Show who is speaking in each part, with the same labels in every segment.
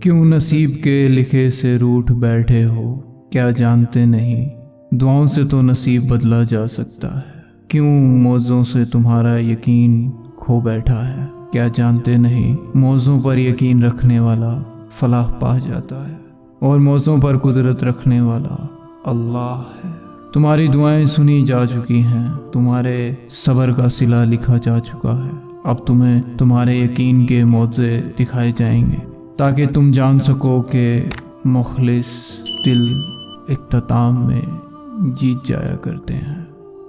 Speaker 1: کیوں نصیب کے لکھے سے روٹھ بیٹھے ہو، کیا جانتے نہیں دعاؤں سے تو نصیب بدلا جا سکتا ہے۔ کیوں موزوں سے تمہارا یقین کھو بیٹھا ہے، کیا جانتے نہیں موزوں پر یقین رکھنے والا فلاح پا جاتا ہے، اور موزوں پر قدرت رکھنے والا اللہ ہے۔ تمہاری دعائیں سنی جا چکی ہیں، تمہارے صبر کا صلہ لکھا جا چکا ہے۔ اب تمہیں تمہارے یقین کے معجزے دکھائے جائیں گے تاکہ تم جان سکو کہ مخلص دل اختتام میں جیت جایا کرتے ہیں،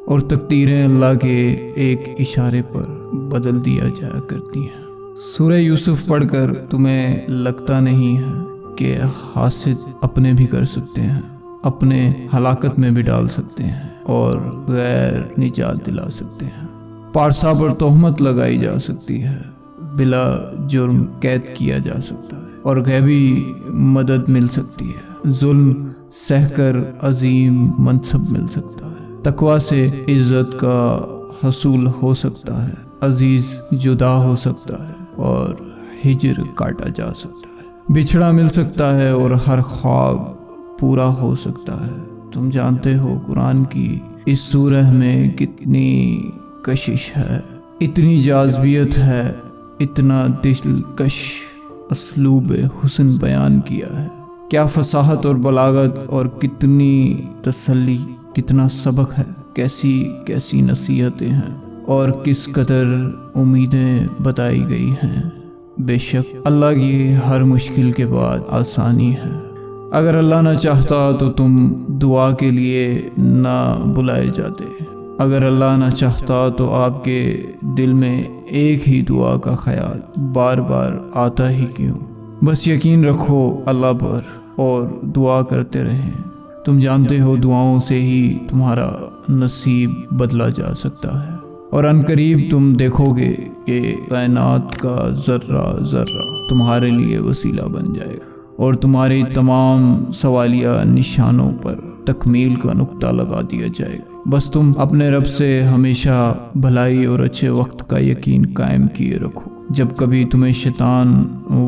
Speaker 1: اور تقدیریں اللہ کے ایک اشارے پر بدل دیا جایا کرتی ہیں۔ سورہ یوسف پڑھ کر تمہیں لگتا نہیں ہے کہ حاسد اپنے بھی کر سکتے ہیں، اپنے ہلاکت میں بھی ڈال سکتے ہیں اور غیر نجات دلا سکتے ہیں۔ پارسا پر تہمت لگائی جا سکتی ہے، بلا جرم قید کیا جا سکتا ہے اور غیبی مدد مل سکتی ہے۔ ظلم سہ کر عظیم منصب مل سکتا ہے، تقوی سے عزت کا حصول ہو سکتا ہے، عزیز جدا ہو سکتا ہے اور ہجر کاٹا جا سکتا ہے، بچھڑا مل سکتا ہے اور ہر خواب پورا ہو سکتا ہے۔ تم جانتے ہو قرآن کی اس سورہ میں کتنی کشش ہے، اتنی جاذبیت ہے، اتنا دلکش اسلوب حسن بیان کیا ہے، کیا فصاحت اور بلاغت، اور کتنی تسلی، کتنا سبق ہے، کیسی کیسی نصیحتیں ہیں اور کس قدر امیدیں بتائی گئی ہیں۔ بے شک اللہ کی ہر مشکل کے بعد آسانی ہے۔ اگر اللہ نہ چاہتا تو تم دعا کے لیے نہ بلائے جاتے، اگر اللہ نہ چاہتا تو آپ کے دل میں ایک ہی دعا کا خیال بار بار آتا ہی کیوں؟ بس یقین رکھو اللہ پر اور دعا کرتے رہیں۔ تم جانتے ہو دعاؤں سے ہی تمہارا نصیب بدلا جا سکتا ہے، اور عنقریب تم دیکھو گے کہ کائنات کا ذرہ ذرہ تمہارے لیے وسیلہ بن جائے گا، اور تمہاری تمام سوالیہ نشانوں پر تکمیل کا نقطہ لگا دیا جائے گا۔ بس تم اپنے رب سے ہمیشہ بھلائی اور اچھے وقت کا یقین قائم کیے رکھو۔ جب کبھی تمہیں شیطان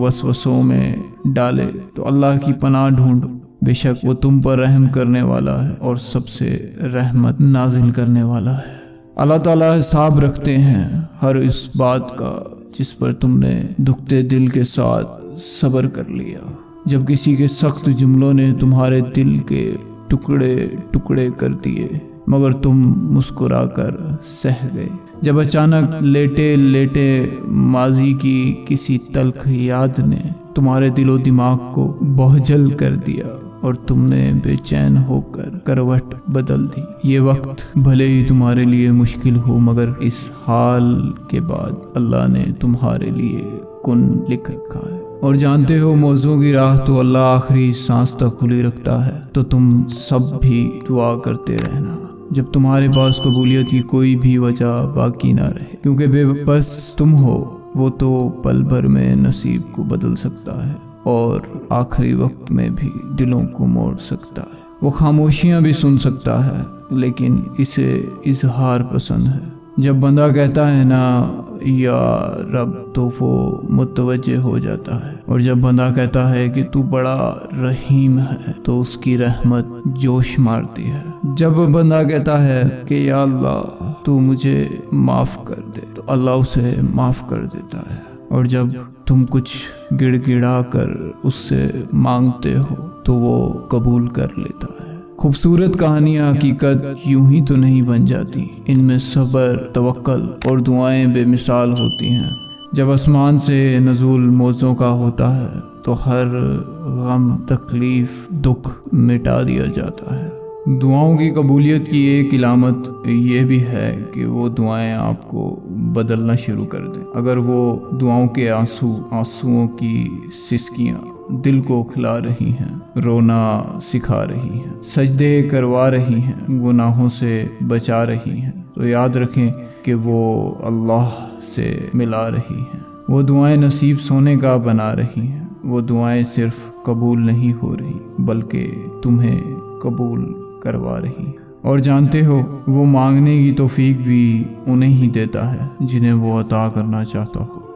Speaker 1: وسوسوں میں ڈالے تو اللہ کی پناہ ڈھونڈو، بے شک وہ تم پر رحم کرنے والا ہے اور سب سے رحمت نازل کرنے والا ہے۔ اللہ تعالیٰ حساب رکھتے ہیں ہر اس بات کا جس پر تم نے دکھتے دل کے ساتھ صبر کر لیا۔ جب کسی کے سخت جملوں نے تمہارے دل کے ٹکڑے ٹکڑے کر دیے مگر تم مسکرا کر سہ گئے، جب اچانک لیٹے لیٹے ماضی کی کسی تلخ یاد نے تمہارے دل و دماغ کو بوجھل کر دیا اور تم نے بے چین ہو کر کروٹ بدل دی۔ یہ وقت بھلے ہی تمہارے لیے مشکل ہو مگر اس حال کے بعد اللہ نے تمہارے لیے کن لکھ رکھا ہے، اور جانتے ہو موضوع کی راہ تو اللہ آخری سانس تک کھلی رکھتا ہے۔ تو تم سب بھی دعا کرتے رہنا جب تمہارے پاس قبولیت کی کوئی بھی وجہ باقی نہ رہے، کیونکہ بے بس تم ہو، وہ تو پل بھر میں نصیب کو بدل سکتا ہے اور آخری وقت میں بھی دلوں کو موڑ سکتا ہے۔ وہ خاموشیاں بھی سن سکتا ہے لیکن اسے اظہار پسند ہے۔ جب بندہ کہتا ہے نا یا رب تو وہ متوجہ ہو جاتا ہے، اور جب بندہ کہتا ہے کہ تو بڑا رحیم ہے تو اس کی رحمت جوش مارتی ہے۔ جب بندہ کہتا ہے کہ یا اللہ تو مجھے معاف کر دے تو اللہ اسے معاف کر دیتا ہے، اور جب تم کچھ گڑ گڑا کر اس سے مانگتے ہو تو وہ قبول کر لیتا ہے۔ خوبصورت کہانیاں حقیقت یوں ہی تو نہیں بن جاتی، ان میں صبر، توکل اور دعائیں بے مثال ہوتی ہیں۔ جب آسمان سے نزول موزوں کا ہوتا ہے تو ہر غم، تکلیف، دکھ مٹا دیا جاتا ہے۔ دعاؤں کی قبولیت کی ایک علامت یہ بھی ہے کہ وہ دعائیں آپ کو بدلنا شروع کر دیں۔ اگر وہ دعاؤں کے آنسوؤں کی سسکیاں دل کو کھلا رہی ہیں، رونا سکھا رہی ہیں، سجدے کروا رہی ہیں، گناہوں سے بچا رہی ہیں، تو یاد رکھیں کہ وہ اللہ سے ملا رہی ہیں۔ وہ دعائیں نصیب سونے کا بنا رہی ہیں۔ وہ دعائیں صرف قبول نہیں ہو رہی بلکہ تمہیں قبول کروا رہی ہیں۔ اور جانتے ہو وہ مانگنے کی توفیق بھی انہیں ہی دیتا ہے جنہیں وہ عطا کرنا چاہتا ہو۔